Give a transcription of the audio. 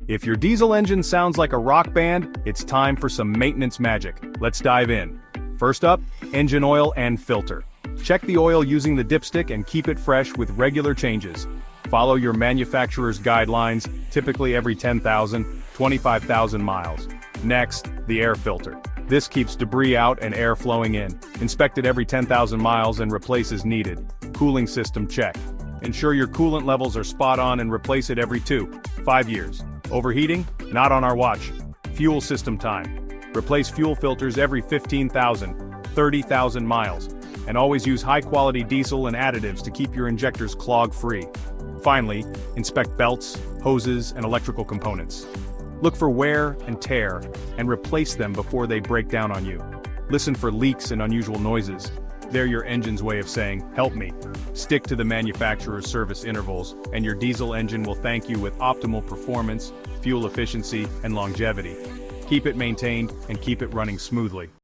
If your diesel engine sounds like a rock band, it's time for some maintenance magic. Let's dive in. First up, engine oil and filter. Check the oil using the dipstick and keep it fresh with regular changes. Follow your manufacturer's guidelines, typically every 10,000, 25,000 miles. Next, the air filter. This keeps debris out and air flowing in. Inspect it every 10,000 miles and replace as needed. Cooling system check. Ensure your coolant levels are spot on and replace it every 5 years. Overheating? Not on our watch. Fuel system time. Replace fuel filters every 15,000, 30,000 miles. And always use high-quality diesel and additives to keep your injectors clog-free. Finally, inspect belts, hoses, and electrical components. Look for wear and tear, and replace them before they break down on you. Listen for leaks and unusual noises. They're your engine's way of saying, "Help me." Stick to the manufacturer's service intervals, and your diesel engine will thank you with optimal performance, fuel efficiency, and longevity. Keep it maintained and keep it running smoothly.